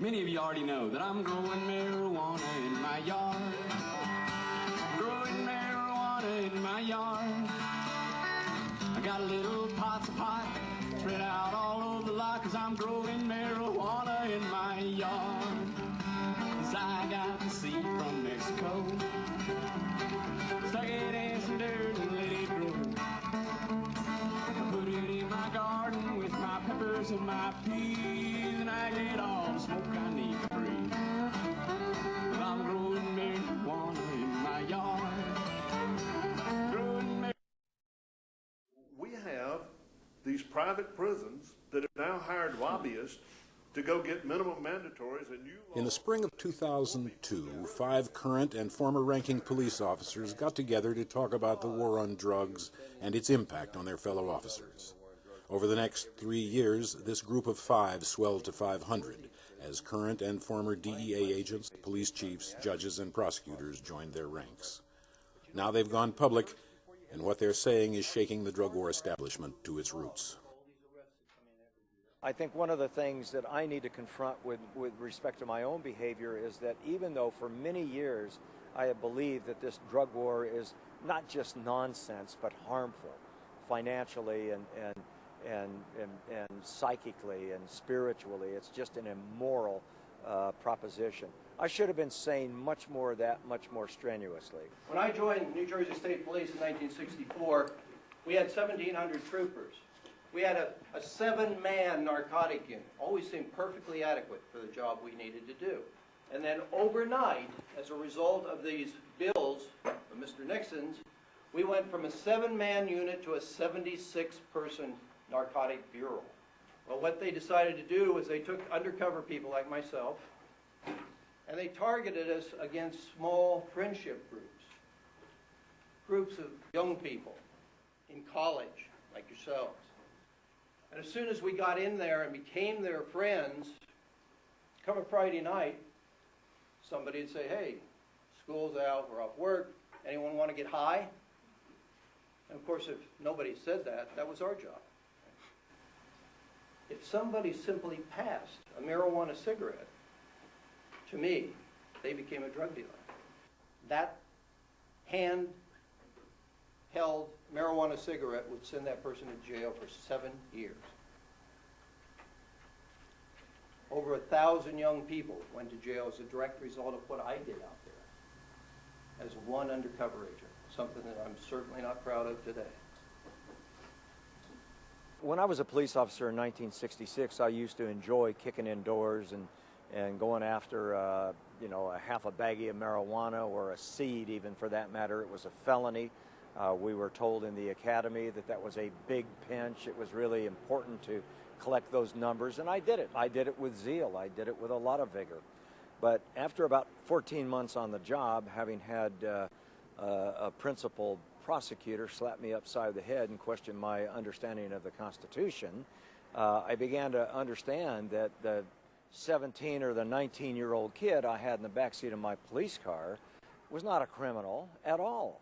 Many of you already know that I'm growing marijuana in my yard. Growing marijuana in my yard. I got little pots of pot spread out all over the lot, 'cause I'm growing marijuana in my yard. 'Cause I got the seed from Mexico. Stuck it in some dirt and let it grow. I put it in my garden with my peppers and my peas, and I get all the smoke I need to breathe. Well, I'm growing marijuana in my yard. Growing We have these private prisons that have now hired lobbyists to go get minimum mandatories and new laws. In the spring of 2002, 5 current and former ranking police officers got together to talk about the war on drugs and its impact on their fellow officers. Over the next 3 years, this group of 5 swelled to 500, as current and former DEA agents, police chiefs, judges, and prosecutors joined their ranks. Now they've gone public, and what they're saying is shaking the drug war establishment to its roots. I think one of the things that I need to confront with respect to my own behavior is that even though for many years I have believed that this drug war is not just nonsense but harmful financially and psychically and spiritually, it's just an immoral proposition. I should have been saying much more of that much more strenuously. When I joined New Jersey State Police in 1964, we had 1,700 troopers. We had a 7-man narcotic unit, always seemed perfectly adequate for the job we needed to do. And then overnight, as a result of these bills of Mr. Nixon's, we went from a 7-man unit to a 76-person narcotic bureau. Well, what they decided to do was they took undercover people like myself, and they targeted us against small friendship groups of young people in college, like yourselves. And as soon as we got in there and became their friends, come a Friday night, somebody would say, hey, school's out, we're off work, anyone want to get high? And of course, if nobody said that, that was our job. If somebody simply passed a marijuana cigarette to me, they became a drug dealer. That hand-held marijuana cigarette would send that person to jail for 7 years. Over 1,000 young people went to jail as a direct result of what I did out there as one undercover agent, something that I'm certainly not proud of today. When I was a police officer in 1966, I used to enjoy kicking in doors and going after a half a baggie of marijuana or a seed, even for that matter. It was a felony. We were told in the academy that that was a big pinch. It was really important to collect those numbers, and I did it. I did it with zeal. I did it with a lot of vigor. But after about 14 months on the job, having had a principal prosecutor slap me upside the head and question my understanding of the Constitution, I began to understand that the 17 or the 19-year-old kid I had in the backseat of my police car was not a criminal at all.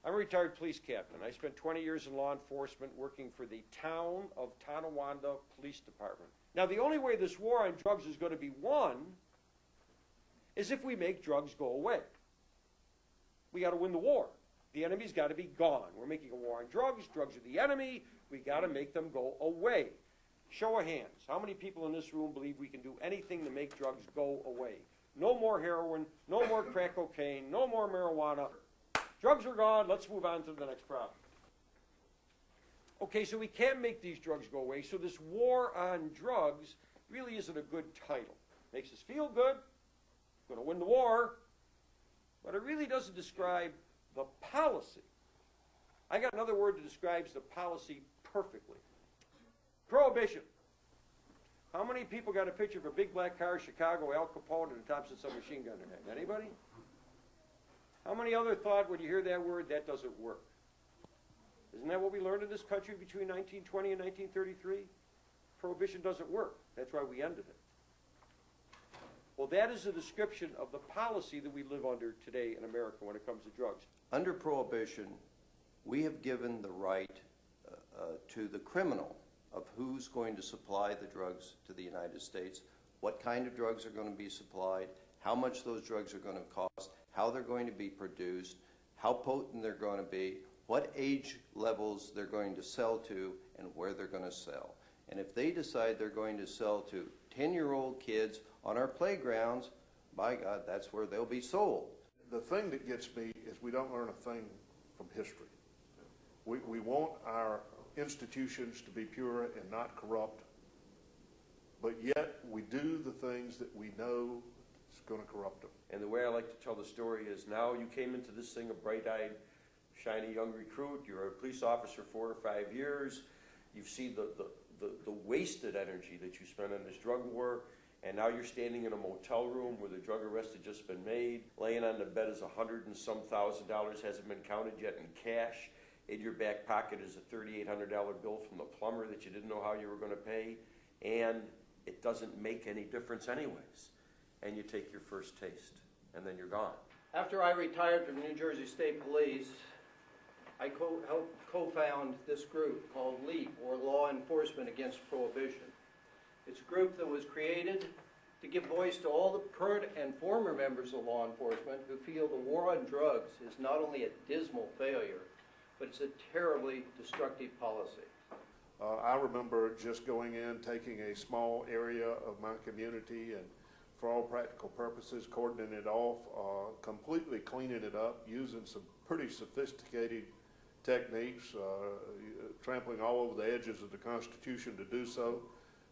I'm a retired police captain. I spent 20 years in law enforcement working for the town of Tonawanda Police Department. Now, the only way this war on drugs is going to be won is if we make drugs go away. We got to win the war. The enemy's got to be gone. We're making a war on drugs. Drugs are the enemy. We got to make them go away. Show of hands. How many people in this room believe we can do anything to make drugs go away? No more heroin, no more crack cocaine, no more marijuana. Drugs are gone. Let's move on to the next problem. Okay, so we can't make these drugs go away, so this war on drugs really isn't a good title. Makes us feel good, going to win the war, but it really doesn't describe the policy. I got another word that describes the policy perfectly. Prohibition. How many people got a picture of a big black car, Chicago, Al Capone, and a Thompson submachine gun in it? Anybody? How many other thought when you hear that word, that doesn't work? Isn't that what we learned in this country between 1920 and 1933? Prohibition doesn't work. That's why we ended it. Well, that is a description of the policy that we live under today in America when it comes to drugs. Under Prohibition, we have given the right to the criminal of who's going to supply the drugs to the United States what kind of drugs are going to be supplied, how much those drugs are going to cost, how they're going to be produced, how potent they're going to be, what age levels they're going to sell to, and where they're going to sell. And if they decide they're going to sell to 10-year-old kids on our playgrounds, by God, that's where they'll be sold. The thing that gets me is we don't learn a thing from history. We want our institutions to be pure and not corrupt, but yet we do the things that we know is going to corrupt them. And the way I like to tell the story is, now you came into this thing a bright-eyed, shiny young recruit. You're a police officer 4 or 5 years. You've seen the wasted energy that you spent on this drug war, and now you're standing in a motel room where the drug arrest had just been made. Laying on the bed is $100 and some thousand, hasn't been counted yet in cash. In your back pocket is a $3,800 bill from the plumber that you didn't know how you were going to pay, and it doesn't make any difference anyways. And you take your first taste, and then you're gone. After I retired from New Jersey State Police, I helped co-found this group called LEAP, or Law Enforcement Against Prohibition. It's a group that was created to give voice to all the current and former members of law enforcement who feel the war on drugs is not only a dismal failure, but it's a terribly destructive policy. I remember just going in, taking a small area of my community and for all practical purposes, cordoning it off, completely cleaning it up, using some pretty sophisticated techniques, trampling all over the edges of the Constitution to do so.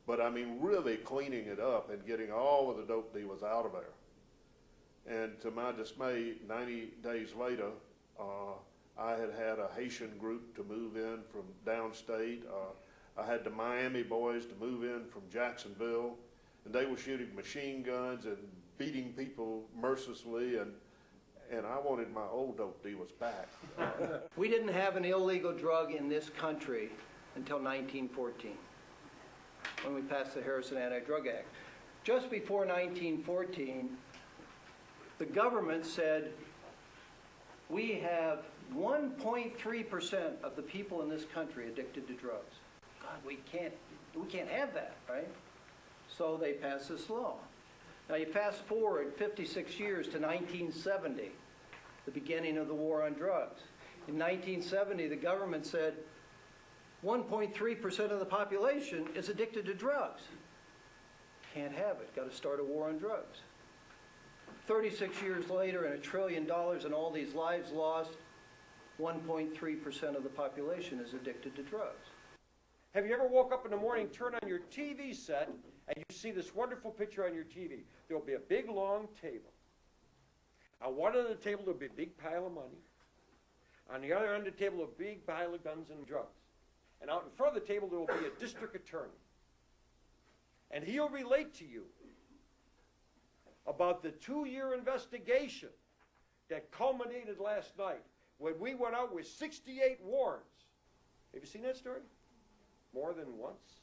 But I mean, really cleaning it up and getting all of the dope dealers out of there. And to my dismay, 90 days later, I had a Haitian group to move in from downstate. I had the Miami boys to move in from Jacksonville, and they were shooting machine guns and beating people mercilessly, and I wanted my old dope dealers back. We didn't have an illegal drug in this country until 1914, when we passed the Harrison Anti-Drug Act. Just before 1914, the government said, we have 1.3% of the people in this country addicted to drugs. God, we can't have that, right? So they passed this law. Now you fast forward 56 years to 1970, the beginning of the war on drugs. In 1970, the government said 1.3% of the population is addicted to drugs. Can't have it. Got to start a war on drugs. 36 years later, and $1 trillion and all these lives lost, 1.3% of the population is addicted to drugs. Have you ever woke up in the morning, turn on your TV set, and you see this wonderful picture on your TV? There will be a big, long table. On one end of the table, there will be a big pile of money. On the other end of the table, a big pile of guns and drugs. And out in front of the table, there will be a district attorney. And he'll relate to you about the 2-year investigation that culminated last night when we went out with 68 warrants. Have you seen that story? More than once?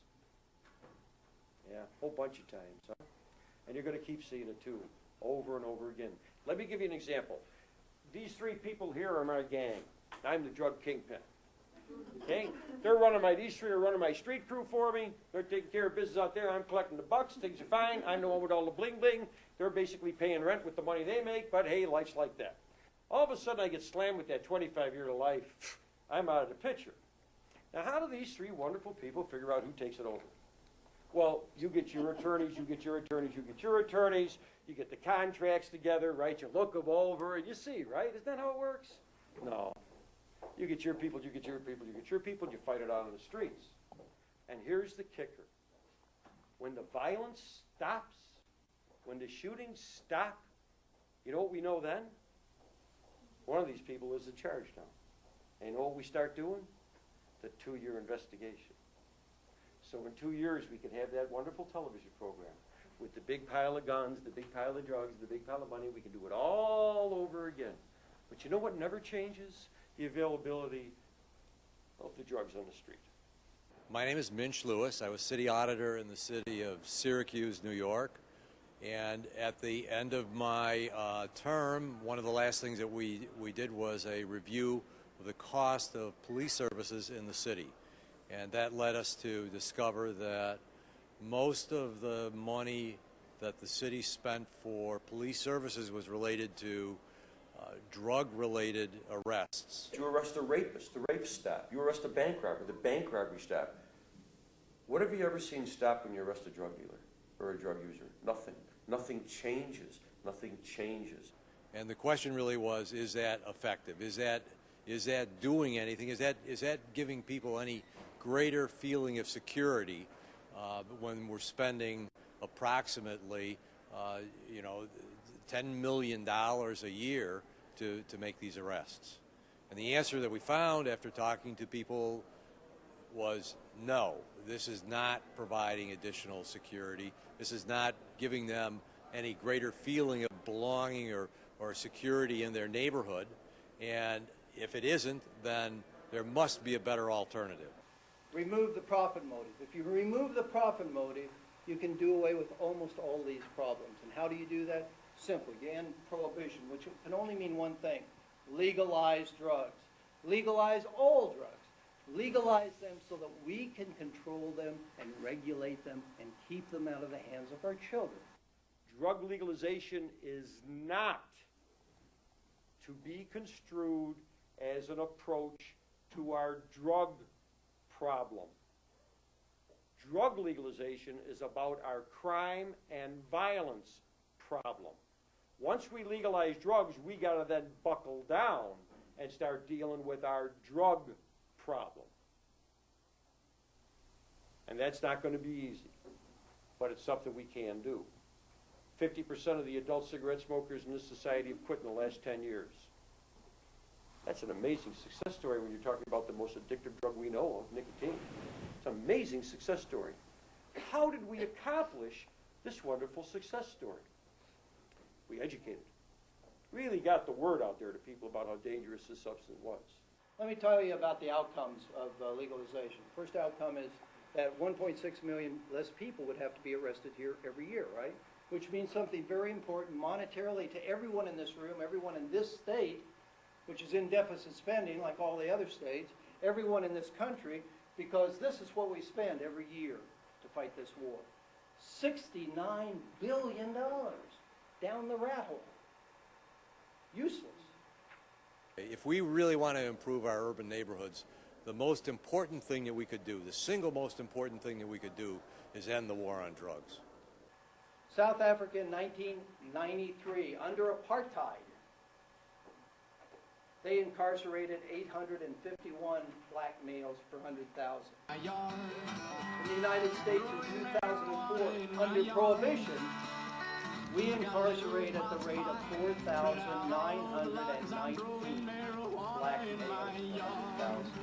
Yeah, a whole bunch of times. Huh? And you're going to keep seeing it too, over and over again. Let me give you an example. These 3 people here are my gang. I'm the drug kingpin. Okay? These 3 are running my street crew for me. They're taking care of business out there. I'm collecting the bucks. Things are fine. I'm the one with all the bling bling. They're basically paying rent with the money they make, but hey, life's like that. All of a sudden, I get slammed with that 25-year life. I'm out of the picture. Now, how do these 3 wonderful people figure out who takes it over? Well, you get your attorneys, you get your attorneys, you get your attorneys, you get the contracts together, right? You look them over, and you see, right? Isn't that how it works? No. You get your people, you get your people, you get your people, and you fight it out on the streets. And here's the kicker. When the violence stops, when the shootings stop, you know what we know then? One of these people is in charge now. And you know what we start doing? The 2-year investigation. So in 2 years, we can have that wonderful television program with the big pile of guns, the big pile of drugs, the big pile of money. We can do it all over again. But you know what never changes? The availability of the drugs on the street. My name is Minch Lewis. I was city auditor in the city of Syracuse, New York. And at the end of my term, one of the last things that we did was a review of the cost of police services in the city. And that led us to discover that most of the money that the city spent for police services was related to drug-related arrests. You arrest a rapist, the rape stop. You arrest a bank robber, the bank robbery stop. What have you ever seen stop when you arrest a drug dealer or a drug user? Nothing. Nothing changes. Nothing changes. And the question really was, is that effective? Is that doing anything? Is that giving people any greater feeling of security when we're spending approximately, $10 million a year to make these arrests? And the answer that we found after talking to people was no. This is not providing additional security. This is not giving them any greater feeling of belonging or security in their neighborhood. And if it isn't, then there must be a better alternative. Remove the profit motive. If you remove the profit motive, you can do away with almost all these problems. And how do you do that? Simple. You end prohibition, which can only mean one thing: legalize drugs. Legalize all drugs. Legalize them so that we can control them and regulate them and keep them out of the hands of our children. Drug legalization is not to be construed as an approach to our drug problem. Drug legalization is about our crime and violence problem. Once we legalize drugs, we gotta then buckle down and start dealing with our drug problem. And that's not going to be easy, but it's something we can do. 50% of the adult cigarette smokers in this society have quit in the last 10 years. That's an amazing success story when you're talking about the most addictive drug we know of, nicotine. It's an amazing success story. How did we accomplish this wonderful success story? We educated. Really got the word out there to people about how dangerous this substance was. Let me tell you about the outcomes of legalization. First outcome is that 1.6 million less people would have to be arrested here every year, right? Which means something very important monetarily to everyone in this room, everyone in this state, which is in deficit spending like all the other states, everyone in this country, because this is what we spend every year to fight this war. $69 billion down the rat hole. Useless. If we really want to improve our urban neighborhoods, the most important thing that we could do, the single most important thing that we could do, is end the war on drugs. South Africa in 1993, under apartheid, they incarcerated 851 black males per 100,000. In the United States in 2004, under Prohibition, we incarcerate at the rate of 4,919 black males per 100,000.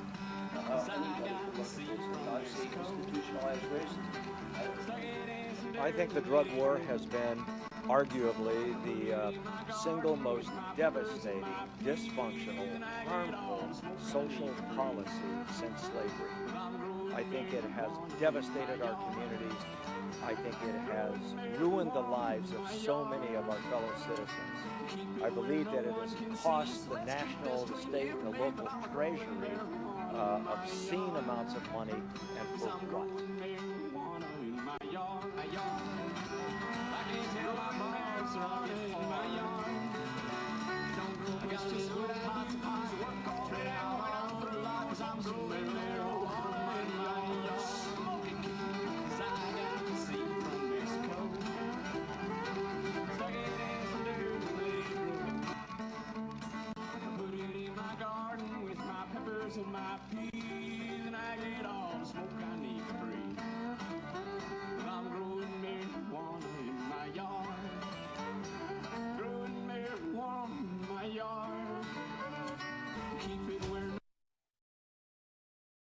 Anybody can look at this and not see institutionalized racism. I think the drug war has been arguably the single most devastating, dysfunctional, harmful social policy since slavery. I think it has devastated our communities. I think it has ruined the lives of so many of our fellow citizens. I believe that it has cost the national, the state, and the local treasury obscene amounts of money, and for what? I got a little pot